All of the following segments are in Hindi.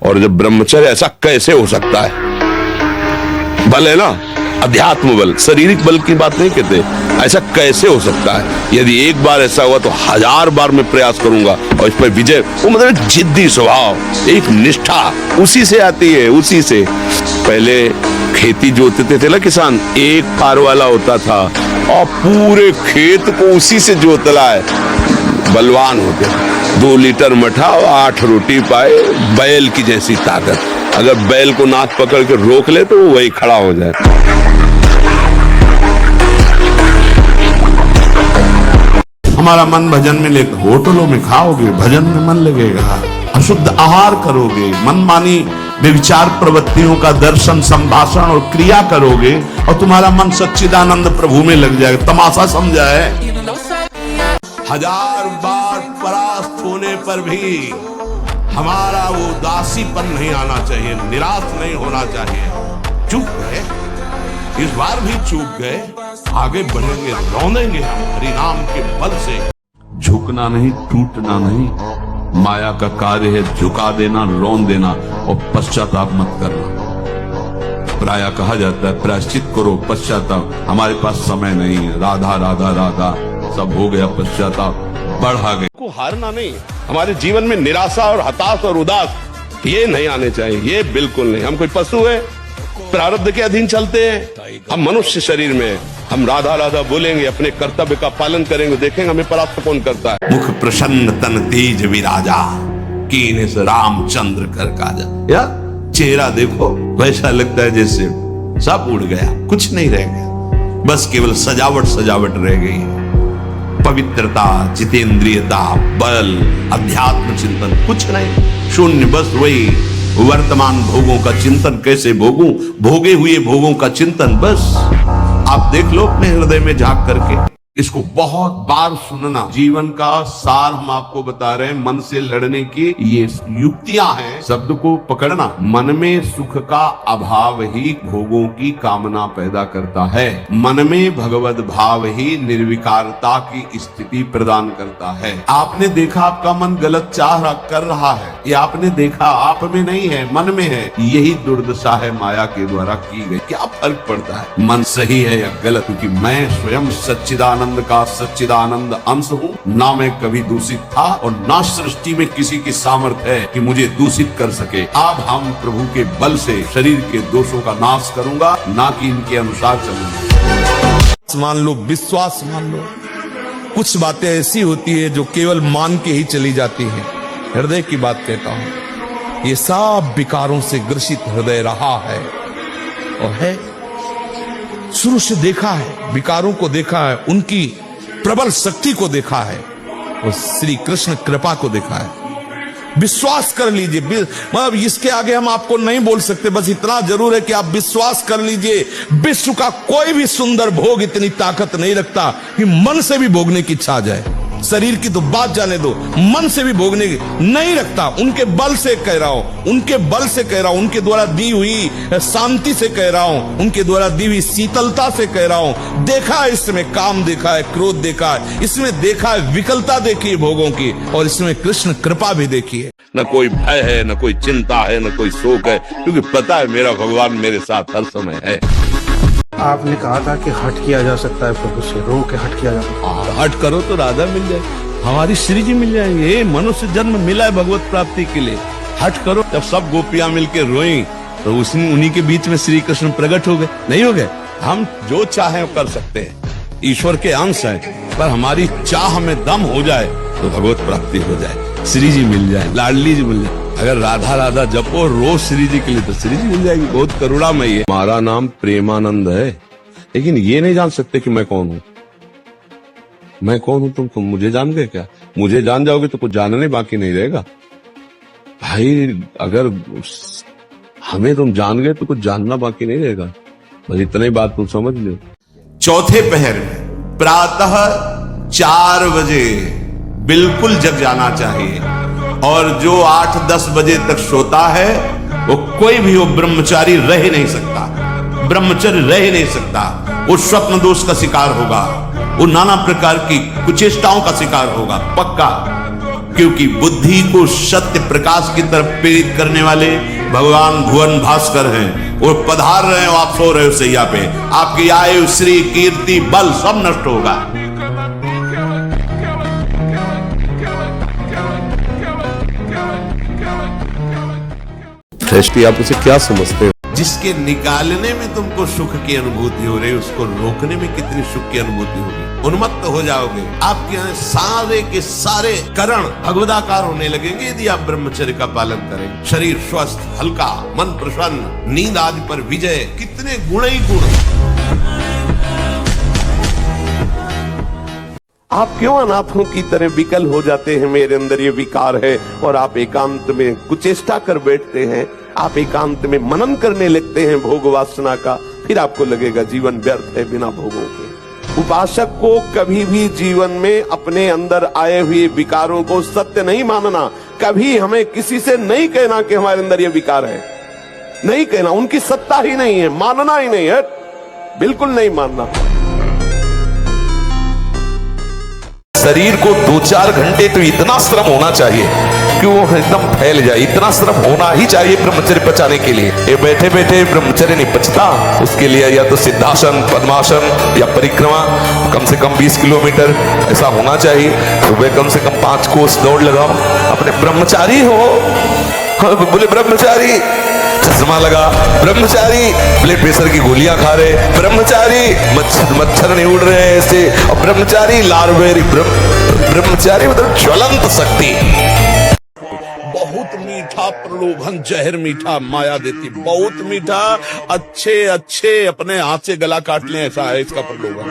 और जब ब्रह्मचर्य, ऐसा कैसे हो सकता है? बल है ना, अध्यात्म बल, शारीरिक बल की बात नहीं कहते। ऐसा कैसे हो सकता है? यदि एक बार ऐसा हुआ तो 1000 बार मैं प्रयास करूंगा और इस पर विजय। वो मतलब जिद्दी स्वभाव, एक निष्ठा उसी से आती है, उसी से। पहले खेती जोतते थे ना किसान, एक फार वाला होता था और पूरे खेत को उसी से जोतला है, बलवान होते। 2 लीटर मठा और 8 रोटी पाए, बैल की जैसी ताकत। अगर बैल को नाक पकड़ के रोक ले तो वो वही खड़ा हो जाए। हमारा मन भजन में लेकर, होटलों में खाओगे, भजन में मन लगेगा। अशुद्ध आहार करोगे, मनमानी व्यभिचार प्रवृत्तियों का दर्शन, संभाषण और क्रिया करोगे और तुम्हारा मन सच्चिदानंद प्रभु में लग जाएगा। तमाशा समझा है? 1000 बार परास्त होने पर भी हमारा वो उदासीपन नहीं आना चाहिए, निराश नहीं होना चाहिए। चूक गए, इस बार भी चूक गए, आगे बढ़ेंगे, रौंदेंगे हम हरि नाम के बल से। झुकना नहीं, टूटना नहीं, माया का कार्य है झुका देना, रौंद देना और पश्चाताप मत करना। प्रायः कहा जाता है प्रायश्चित करो, पश्चाताप। हमारे पास समय नहीं है। राधा राधा राधा, सब हो गया, पश्चाताप बढ़ा गए। को हारना नहीं, हमारे जीवन में निराशा और हताश और उदास ये नहीं आने चाहिए, ये बिल्कुल नहीं। हम कोई पशु है, प्रारब्ध के अधीन चलते हैं। हम मनुष्य शरीर में, हम राधा राधा बोलेंगे, अपने कर्तव्य का पालन करेंगे, देखेंगे हमें परास्त कौन करता है। मुख प्रसन्न तन तेज विराजा, कीने से रामचंद्र कर काजा। या चेहरा देखो, वैसा लगता है जैसे सब उड़ गया, कुछ नहीं रह गया, बस केवल सजावट सजावट रह गई। पवित्रता, जितेंद्रियता, बल, अध्यात्म चिंतन कुछ नहीं, शून्य। बस वही वर्तमान भोगों का चिंतन, कैसे भोगूं, भोगे हुए भोगों का चिंतन। बस आप देख लो अपने हृदय में झांक करके। इसको बहुत बार सुनना। जीवन का सार हम आपको बता रहे हैं। मन से लड़ने की ये युक्तियां हैं। शब्द को पकड़ना। मन में सुख का अभाव ही भोगों की कामना पैदा करता है। मन में भगवत भाव ही निर्विकारता की स्थिति प्रदान करता है। आपने देखा आपका मन गलत चाह कर रहा है, ये आपने देखा, आप में नहीं है, मन में है। यही दुर्दशा है माया के द्वारा की गई। क्या फर्क पड़ता है मन सही है या गलत? क्योंकि मैं स्वयं सच्चिदानंद का सच्चिदानंद अंश हूँ। ना मैं कभी दूषित था और ना सृष्टि में किसी की सामर्थ्य है कि मुझे दूषित कर सके। अब हम प्रभु के बल से शरीर के दोषों का नाश करूंगा, ना कि इनके अनुसार चलूंगा। मान लो, विश्वास मान लो। कुछ बातें ऐसी होती है जो केवल मान के ही चली जाती है। हृदय की बात कहता हूं, ये सब विकारों से ग्रसित हृदय रहा है और है, शुरू से देखा है, विकारों को देखा है, उनकी प्रबल शक्ति को देखा है और श्री कृष्ण कृपा को देखा है। विश्वास कर लीजिए, मतलब इसके आगे हम आपको नहीं बोल सकते। बस इतना जरूर है कि आप विश्वास कर लीजिए, विश्व का कोई भी सुंदर भोग इतनी ताकत नहीं रखता कि मन से भी भोगने की इच्छा आ जाए। शरीर की तो बात जाने दो, मन से भी भोगने की नहीं रखता। उनके बल से कह रहा हूं, उनके बल से कह रहा हूं, उनके द्वारा दी हुई शांति से कह रहा हूं, उनके द्वारा दी हुई शीतलता से कह रहा हूं। देखा है इसमें काम, देखा है क्रोध, देखा है इसमें, देखा है विकलता देखी है भोगों की, और इसमें कृष्ण कृपा भी देखी है। न कोई भय है, न कोई चिंता है, न कोई शोक है, क्योंकि पता है मेरा भगवान मेरे साथ हर समय है। आपने कहा था कि हट किया जा सकता है प्रभु से, रो के हट किया जा सकता है। हट करो तो राधा मिल जाए, हमारी श्री जी मिल जाएंगे। ये मनुष्य जन्म मिला है भगवत प्राप्ति के लिए। हट करो। जब सब गोपियां मिलकर रोई तो उन्हीं के बीच में श्री कृष्ण प्रकट हो गए, नहीं हो गए? हम जो चाहे वो कर सकते हैं, ईश्वर के अंश है, पर हमारी चाह में दम हो जाए तो भगवत प्राप्ति हो जाए, श्री जी मिल जाए, लाडली जी मिल जाए। अगर राधा राधा जपो रोज श्री जी के लिए तो श्री जी मिल जाएगी। बहुत करुणामयी है। हमारा नाम प्रेमानंद है, लेकिन ये नहीं जान सकते कि मैं कौन हूँ। मैं कौन हूँ? तुम मुझे जान गए क्या? मुझे जान जाओगे तो कुछ जानने बाकी नहीं रहेगा भाई। अगर हमें तुम जान गए तो कुछ जानना बाकी नहीं रहेगा। बस इतनी ही बात तुम समझ लो। चौथे पहर में प्रातः 4 बजे बिल्कुल जग जाना चाहिए, और जो 8-10 बजे तक सोता है वो कोई भी, वो ब्रह्मचारी रह ही नहीं सकता, ब्रह्मचर्य रह ही नहीं सकता। वो स्वप्न दोष का शिकार होगा, वो नाना प्रकार की कुचेष्टाओं का शिकार होगा, पक्का। क्योंकि बुद्धि को सत्य प्रकाश की तरफ प्रेरित करने वाले भगवान भुवन भास्कर हैं। वो पधार रहे हो, आप सो रहे हो सैया पे, आपकी आयु, श्री, कीर्ति, बल सब नष्ट होगा। श्रेष्ठी, आप उसे क्या समझते हो? जिसके निकालने में तुमको सुख की अनुभूति हो रही, उसको रोकने में कितनी सुख की अनुभूति होगी। उन्मत्त हो जाओगे, आपके सारे के सारे करण भगवदाकार होने लगेंगे यदि आप ब्रह्मचर्य का पालन करें। शरीर स्वस्थ, हल्का, मन प्रसन्न, नींद आदि पर विजय, कितने गुण ही गुण। आप क्यों अनाथों की तरह विकल हो जाते हैं? मेरे अंदर ये विकार है, और आप एकांत में कुचेष्टा कर बैठते हैं, आप एकांत में मनन करने लगते हैं भोग वासना का, फिर आपको लगेगा जीवन व्यर्थ है बिना भोगों के। उपासक को कभी भी जीवन में अपने अंदर आए हुए विकारों को सत्य नहीं मानना। कभी हमें किसी से नहीं कहना कि हमारे अंदर ये विकार है, नहीं कहना, उनकी सत्ता ही नहीं है, मानना ही नहीं है, बिल्कुल नहीं मानना। शरीर को 2-4 घंटे तो इतना श्रम होना चाहिए कि वो एकदम फैल जाए, इतना श्रम होना ही चाहिए ब्रह्मचर्य पचाने के लिए। ये बैठे बैठे ब्रह्मचर्य नहीं पचता, उसके लिए या तो सिद्धासन, पद्मासन या परिक्रमा कम से कम 20 किलोमीटर ऐसा होना चाहिए। सुबह कम से कम 5 कोस दौड़ लगाओ। अपने ब्रह्मचारी हो, बोले ब्रह्मचारी चश्मा लगा, ब्रह्मचारी ब्लड प्रेशर की गोलियां खा रहे, ब्रह्मचारी मच्छर नहीं उड़ रहे ऐसे, और ब्रह्मचारी लार्वेरी, ब्रह्मचारी मतलब ज्वलंत शक्ति। बहुत मीठा प्रलोभन जहर मीठा माया देती, बहुत मीठा, अच्छे अच्छे अपने हाथ से गला काट लें, ऐसा है इसका प्रलोभन।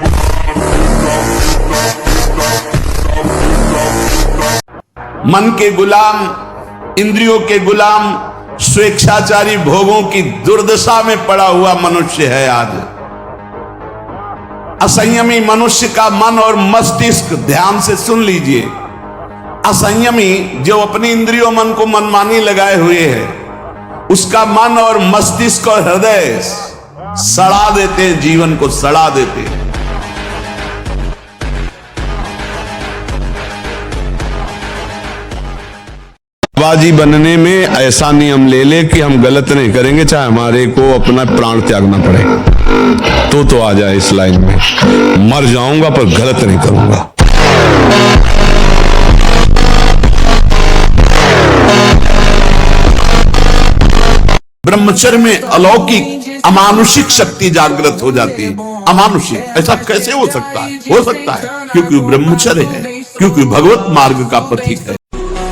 मन के गुलाम, इंद्रियों के गुलाम, स्वेच्छाचारी भोगों की दुर्दशा में पड़ा हुआ मनुष्य है आज। असंयमी मनुष्य का मन और मस्तिष्क, ध्यान से सुन लीजिए, असंयमी जो अपनी इंद्रियों मन को मनमानी लगाए हुए है, उसका मन और मस्तिष्क और हृदय सड़ा देते हैं, जीवन को सड़ा देते हैं। बाजी बनने में ऐसा नियम ले ले कि हम गलत नहीं करेंगे, चाहे हमारे को अपना प्राण त्यागना पड़े, तो आ जाए इस लाइन में। मर जाऊंगा पर गलत नहीं करूंगा। ब्रह्मचर्य में अलौकिक अमानुषिक शक्ति जागृत हो जाती है। अमानुषिक ऐसा कैसे हो सकता है? हो सकता है क्योंकि ब्रह्मचर्य है, क्योंकि भगवत मार्ग का प्रतीक है।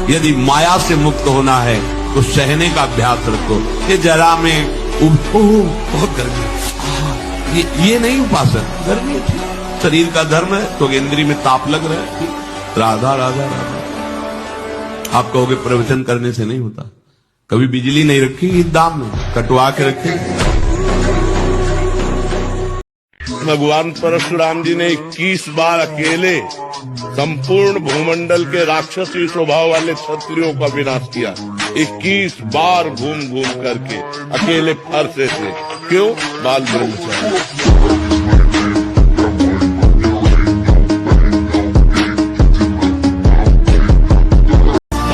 यदि माया से मुक्त होना है तो सहने का अभ्यास रखो। ये जरा में बहुत गर्मी, ये नहीं उपासन, गर्मी शरीर का धर्म है तो इंद्री में ताप लग रहा है, राधा राधा राधा। आप कहोगे प्रवचन करने से नहीं होता, कभी बिजली नहीं रखी इस दाम में, कटवा के रखे। भगवान परशुराम जी ने 21 बार अकेले संपूर्ण भूमंडल के राक्षसी स्वभाव वाले क्षत्रियों का विनाश किया। 21 बार घूम घूम करके अकेले फरसे थे। क्यों? बाल ब्रह्मचारी।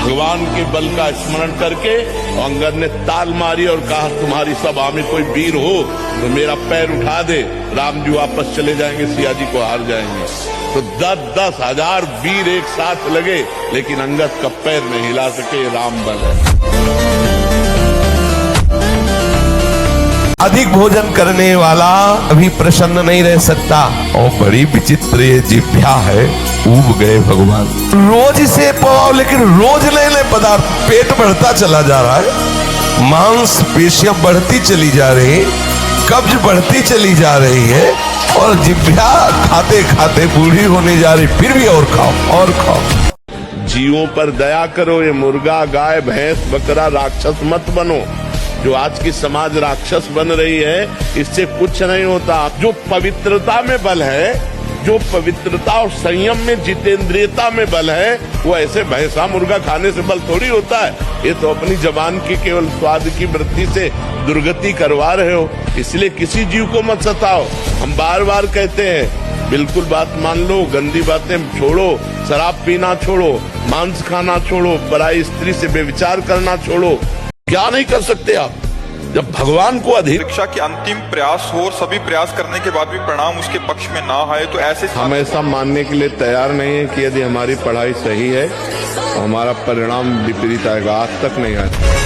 भगवान के बल का स्मरण करके अंगद ने ताल मारी और कहा, तुम्हारी सभा में कोई वीर हो तो मेरा पैर उठा दे, राम जी वापस चले जाएंगे, सिया जी को हार जाएंगे। तो 10-10 हजार वीर एक साथ लगे, लेकिन अंगद का पैर नहीं हिला सके। राम बल है। अधिक भोजन करने वाला अभी प्रसन्न नहीं रह सकता, और बड़ी विचित्र ये जिह्वा है, ऊब गए भगवान। रोज इसे पाओ, लेकिन रोज नए नए पदार्थ, पेट बढ़ता चला जा रहा है, मांस पेशियां बढ़ती चली जा रही, कब्ज बढ़ती चली जा रही है, और जिह्वा खाते खाते बूढ़ी होने जा रही, फिर भी और खाओ और खाओ। जीवों पर दया करो, ये मुर्गा, गाय, भैंस, बकरा राक्षस मत बनो। जो आज की समाज राक्षस बन रही है, इससे कुछ नहीं होता। जो पवित्रता में बल है, जो पवित्रता और संयम में, जितेंद्रियता में बल है, वो ऐसे भैंसा मुर्गा खाने से बल थोड़ी होता है। ये तो अपनी जबान की केवल स्वाद की वृत्ति से दुर्गति करवा रहे हो। इसलिए किसी जीव को मत सताओ। हम बार बार कहते हैं बिल्कुल बात मान लो, गंदी बातें छोड़ो, शराब पीना छोड़ो, मांस खाना छोड़ो, पराई स्त्री से बेविचार करना छोड़ो। क्या नहीं कर सकते आप जब भगवान को अधीन। शिक्षा के अंतिम प्रयास हो और सभी प्रयास करने के बाद भी परिणाम उसके पक्ष में ना आए तो ऐसे हम ऐसा मानने के लिए तैयार नहीं है कि यदि हमारी पढ़ाई सही है तो हमारा परिणाम विपरीत आएगा। आज तक नहीं आया।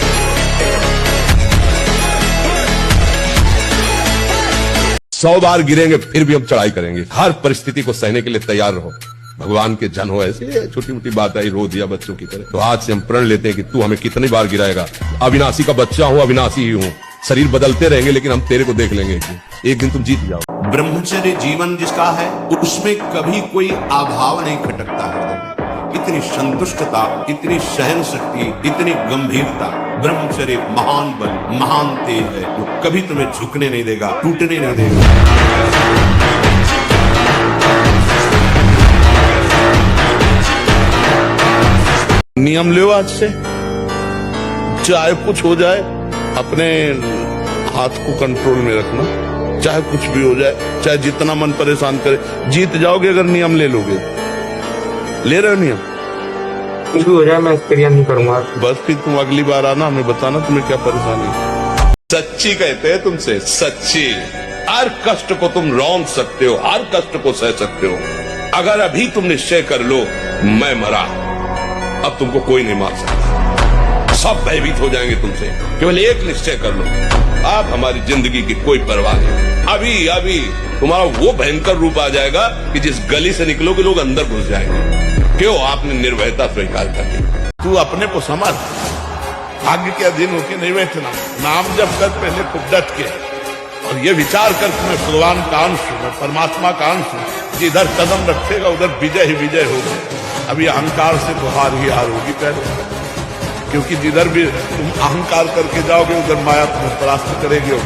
100 बार गिरेंगे फिर भी हम चढ़ाई करेंगे। हर परिस्थिति को सहने के लिए तैयार रहो। भगवान के जन हो, ऐसे छोटी मोटी बात आई रो दिया बच्चों की तरह। तो आज से हम प्रण लेते हैं कि तू हमें कितनी बार गिराएगा। अविनाशी का बच्चा हूं, अविनाशी ही हूं। शरीर बदलते रहेंगे लेकिन हम तेरे को देख लेंगे। एक दिन तुम जीत जाओ। ब्रह्मचर्य जीवन जिसका है उसमें कभी कोई अभाव नहीं खटकता हृदय में। इतनी संतुष्टता, इतनी सहन शक्ति, इतनी गंभीरता। ब्रह्मचर्य महान बल, महान तेज है जो कभी तुम्हें झुकने नहीं देगा, टूटने नहीं देगा। नियम लो आज से, चाहे कुछ हो जाए अपने हाथ को कंट्रोल में रखना। चाहे कुछ भी हो जाए, चाहे जितना मन परेशान करे, जीत जाओगे अगर नियम ले लोगे। ले रहे हो नियम? कुछ भी हो जाए मैं क्रिया नहीं करूंगा। बस फिर तुम अगली बार आना, हमें बताना तुम्हें क्या परेशानी है। सच्ची कहते हैं तुमसे, सच्ची। हर कष्ट को तुम रौंद सकते हो, हर कष्ट को सह सकते हो। अगर अभी तुम निश्चय कर लो मैं मरा, अब तुमको कोई नहीं मार सकता। सब भयभीत हो जाएंगे तुमसे। केवल एक निश्चय कर लो, आप हमारी जिंदगी की कोई परवाह नहीं। अभी अभी तुम्हारा वो भयंकर रूप आ जाएगा कि जिस गली से निकलोगे लोग अंदर घुस जाएंगे। क्यों? आपने निर्भयता स्वीकार कर ली। तू अपने को समझ, भाग्य के अधीन होकर नहीं बैठना। नाम जब कर पहले खूब डट के, और ये विचार कर कि मैं भगवान का अंश हूं, मैं परमात्मा का अंश हूं। जिधर कदम रखेगा उधर विजय ही विजय होगी। अभी अहंकार से तो हार ही हार होगी पहले, क्योंकि जिधर भी तुम अहंकार करके जाओगे उधर माया तुम्हें परास्त करेगी।